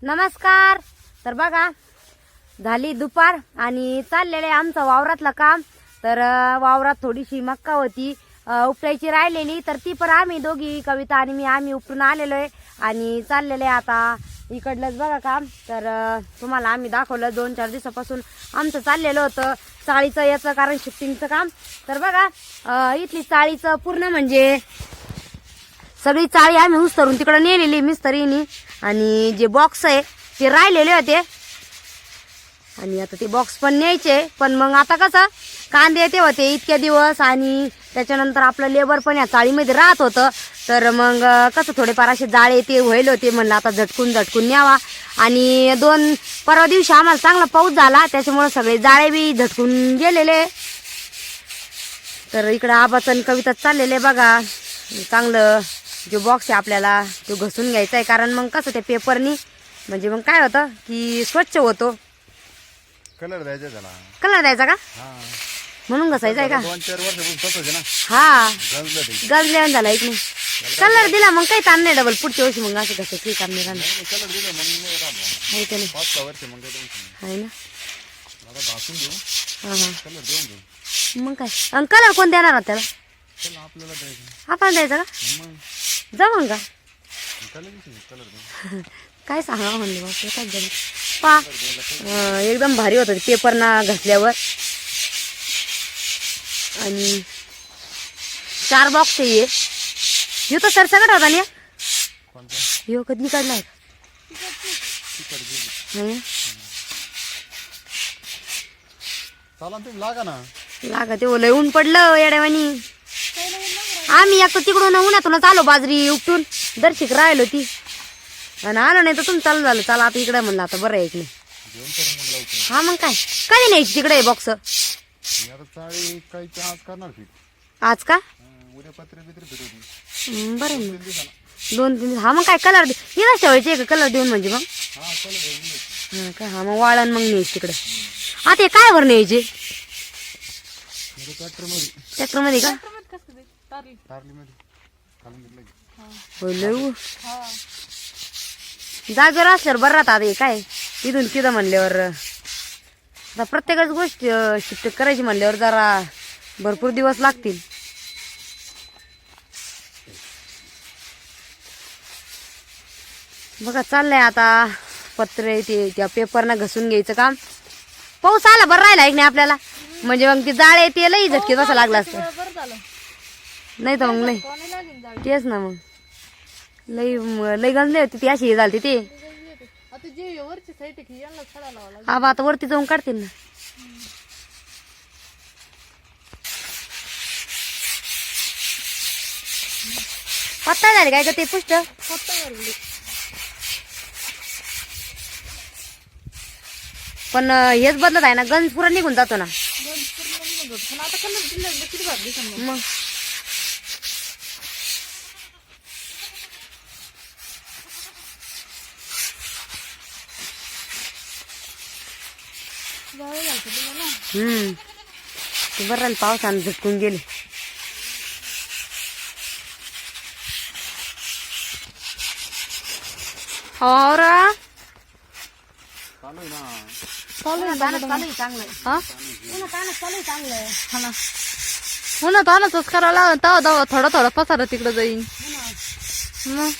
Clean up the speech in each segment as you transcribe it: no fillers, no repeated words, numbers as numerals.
नमस्कार. तर बघा झाली दुपार आणि चाललेलं आहे आमचं वावरातलं काम. तर वावरात थोडीशी मक्का होती उपटायची राहिलेली, तर ती पण आम्ही दोघी कविता आणि मी आम्ही उपटून आलेलो आहे आणि चाललेलं आहे आता इकडलंच बघा काम. तर तुम्हाला आम्ही दाखवलं 2-4 दिवसापासून आमचं चाललेलं होतं चाळीचं याचं, कारण शिफ्टिंगचं काम. तर बघा इथली चाळीचं पूर्ण म्हणजे सगळी चाळी आम्ही उस्तरून तिकडे नेलेली मिस्त्रीनी आणि जे बॉक्स आहे ते राहिलेले होते आणि आता ते बॉक्स पण न्यायचे. पण मग आता कसं कांदे ते होते इतके दिवस आणि त्याच्यानंतर आपलं लेबर पण या चाळीमध्ये राहत होतं, तर मग कसं थोडेफार असे जाळे ते व्हायला होते. म्हणलं आता झटकून न्यावा आणि परवा दिवशी आम्हाला चांगला पाऊस झाला त्याच्यामुळे सगळे जाळे बी झटकून गेलेले. तर इकडं आबाचं आणि कविता चाललेले बघा. चांगलं जो बॉक्स आहे आपल्याला तो घसून घ्यायचा आहे, कारण मग कसं ते पेपरनी म्हणजे मग काय होतं की स्वच्छ होतो. कलर द्यायचा त्याला. कलर द्यायचा का? म्हणून घसायचा आहे का? 2-4 वर्षापासून ना. हा गंजलं झाला एक नाही. कलर दिला मग काही ताण नाही, डबल पुढच्या वर्षी मग असं कसं काही काम नाही राहणार. कलर दिलं मग नाही राहणार. आहे का नाही? 5-6 वर्ष मग काही आहे ना. आता घासून घेऊ, हा हा कलर देऊन घेऊ. मग काय. आणि कलर कोण देणार होता त्याला? चला आपल्याला द्यायचं. आपण द्यायचा का? मग जमन का? कलर देऊ. काय सांगा म्हणले बापरे, काय झालं पा एकदम भारी होतं पेपर ना घसल्यावर. आणि 4 बॉक्स आहे हे तर सर सगळं होता ना. कोणता? ह्यो कधी काढलाय नाही चला तुम्ही लागा ना. लागा ते ओलं ऊन पडलं येड्यावानी. आम्ही एक तिकडून उन्हातूनच आलो बाजरी उपटून दर्शिक राहिलो ती आणि आलो नाही तर तुम्ही चालू झालं. चला आता इकडे म्हणलं आता बरं आहे की नाही. जेवण करून मग लवकर. हा मग काय कधी न्यायची तिकडे बॉक्स मी आता चाळी काही आज करणार फिट. आज का? उद्या पत्रे बित्रे फिरवतील. बरं आहे 3 दिवसाला. मग 2-3 हा मग काय कलर येणार ठेवायचे का कलर देऊन म्हणजे मग हा कलर देऊन हा काय. हा मग वाळण मग न्यायची तिकडे. आता हे काय भर न्यायचे ट्रॅक्टर मध्ये. ट्रॅक्टर मध्ये का? टारली मध्ये खालून घेतलं की. होय लय जागेवर असल्यावर बरं राहतात. हे काय इथून तिथं म्हणल्यावर आता प्रत्येकच गोष्ट शिफ्ट करायची म्हणल्यावर जरा भरपूर दिवस लागतील. बघा चाललंय आता पत्रे ते त्या पेपरना घसून घ्यायचं काम. पाऊस आला बरं राहिला एक नाही आपल्याला, म्हणजे मग ते जाळे ते लई झटके बसा लागला असतं. नाही तर मग लई तेच ना मग लई गंजले होते ती अशी हे झाली ते. हा आता वरती जाऊन काढतील ना. पत्ता झाले काय का ते पुष्ट पण हेच बदलत आहे ना, गंज पुरा निघून जातो ना मग. ते बरं राहिलं पावसानं झटकून गेले. और चालू आहे ना. चांगलं हो ना तानाच करायला तेव्हा थोडं थोडं पसारा तिकडे जाईन. मग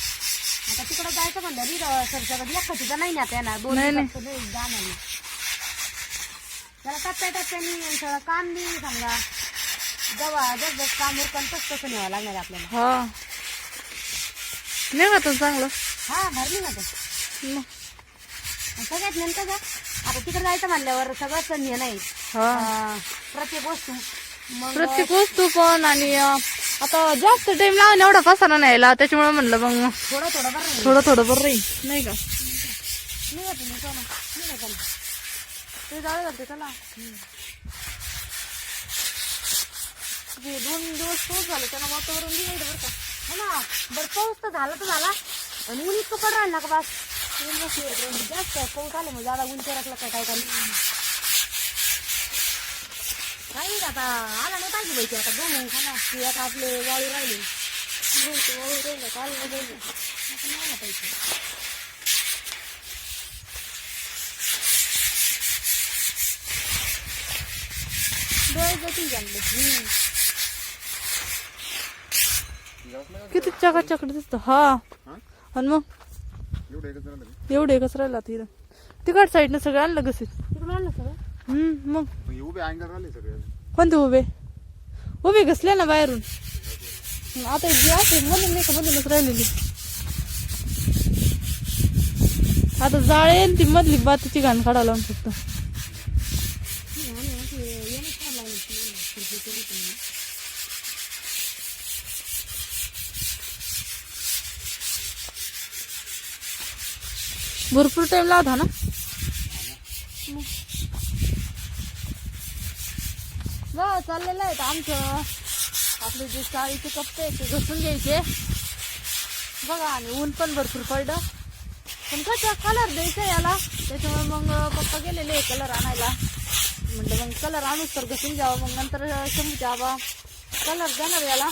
आता तिकडे जायचं म्हणलं सरसकट एकखटीचं नाही ना त्यांना 2 जाणार त्याला टप्प्याटप्प्यानी सगळं काम बी समजा जेव्हा जस काम उरकन तसं न्यावं लागणार आपल्याला. हा निघा चांगलं. हा भरली ना तर सगळ्यात नेमकं का आता तिकडे जायचं म्हणल्यावर सगळंच हे नाही प्रत्येक वस्तू पण. आणि आता जास्त टाइम लावून एवढा पसारा न्यायला, त्याच्यामुळे म्हणलं मग थोडं थोडं बरं राहील नाही का. ते जाऊ जाते चला. 2 दिवस पाऊस झाला त्यांना वातावरण बिघडलं बरं का. हो ना बरं पाऊस तर झाला आणि ऊन इतकं पड राहिलं ना का बस जास्त पाऊस आले मग ज्यादा ऊन चिरकलं काय काय काही आता आला नाही पाहिजे बाई. आता गहू खाना की आता आपले वाळू राहिले वाळू राहिलं काल नाही पाहिजे. डोळे जातील चांगले. किती चकाचक दिसत. हा आणि मग एवढं एकच राहिलं का? एवढे एकच राहिला तिथं. तिकड साईडनं सगळं आणलं कसे. तिकडून आणलं सगळं. मग मग हे उभे अँगल राहिले सगळे. कोणते उभे उभे घसले ना बाहेरून. आता जी असे मधून नाही का मधूनच राहिलेली. आता जाळेन ती मधली बातीची घाण काढायला लावून फक्त. भरपूर टाइम लावता ना. बघ चाललेलं आहे आमचं. आपले जे चाळीचे कप्पे आहेत ते घसून घ्यायचे बघा. आणि ऊन पण भरपूर पडलं. पण कसं कलर द्यायचा याला, त्याच्यामुळे मग पप्पा गेलेले कलर आणायला. म्हणलं मग कलर आणूच तर घसून घ्यावा. मग नंतर शंभूच्या आबा कलर देणार याला.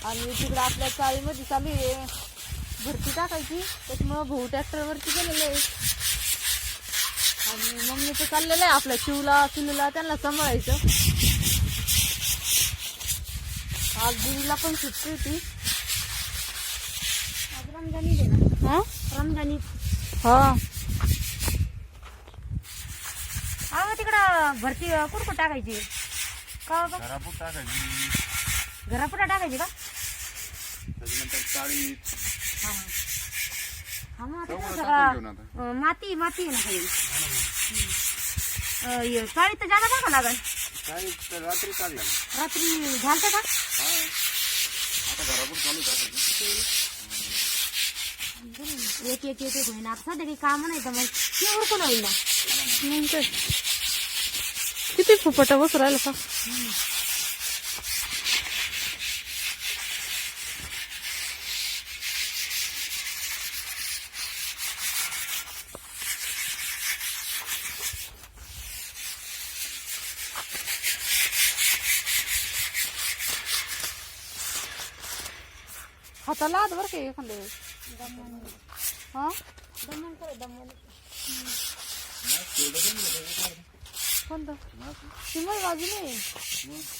आणि तिकडं आपल्या चाळीमध्ये चालू आहे भरती टाकायची. त्याच्यामुळे भाऊ ट्रॅक्टरवरती गेलेले आहे. आणि मम्मीचं चाललेलं आहे आपल्या शिवला पिलूला त्यांना सांभाळायचं. आज दिदीला पण सुट्टी होती. आज रमजानी दे ना. हा रमजानी. हा अगं तिकडं भरती कुठं टाकायची का? घरापूर टाकायची, घरापुढं टाकायची का? त्याच्यानंतर चाळी हा हा मग आता सगळं कसं टाकून घेऊन आता. का? माती माती आहे ना काही. चाळीत तर जागा टाका लागल. चाळी तर रात्री काढल्या ना. रात्री घालतं का? हा आता घरापूर चालू टाकायचं. एक एक एक एक होईन. आता सध्या काही काम नाही तर मग ते उरकून होईल ना. मग काय किती फुफटा बस राहिला का. हाताला हात बरं काय एखाद्या वेळेस. हा दमन कर दमन. कोणतं ती माझी बाजू नाही.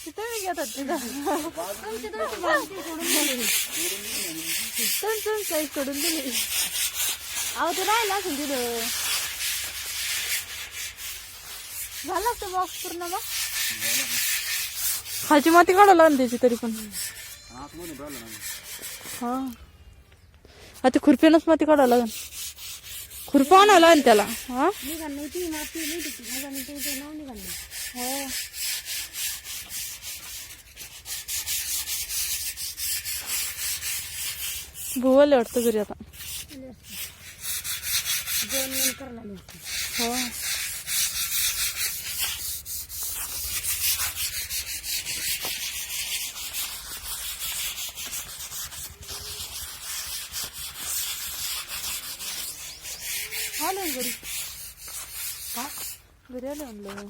तिथे मी घेतात तिथं काही सोडून दिली. अहो ते राहिला असेल तिथं. झाला तो बॉक्स पूर्ण. मग खालची माती काढावं लागेल त्याची तरी पण. आतमध्ये राहिलं ना. हा आता खुरप्यानंच माती काढावं लागेल. खुरपा आणावं लागेल त्याला. हा निघाल नाही ती माती नाही तिची निघाल नाव निघाल नाही. हो भुवले वाटतं घरी आता. जेवण वेळ करायला लागले. हो आले घरी. घरी आले म्हणलं.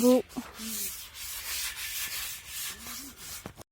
भू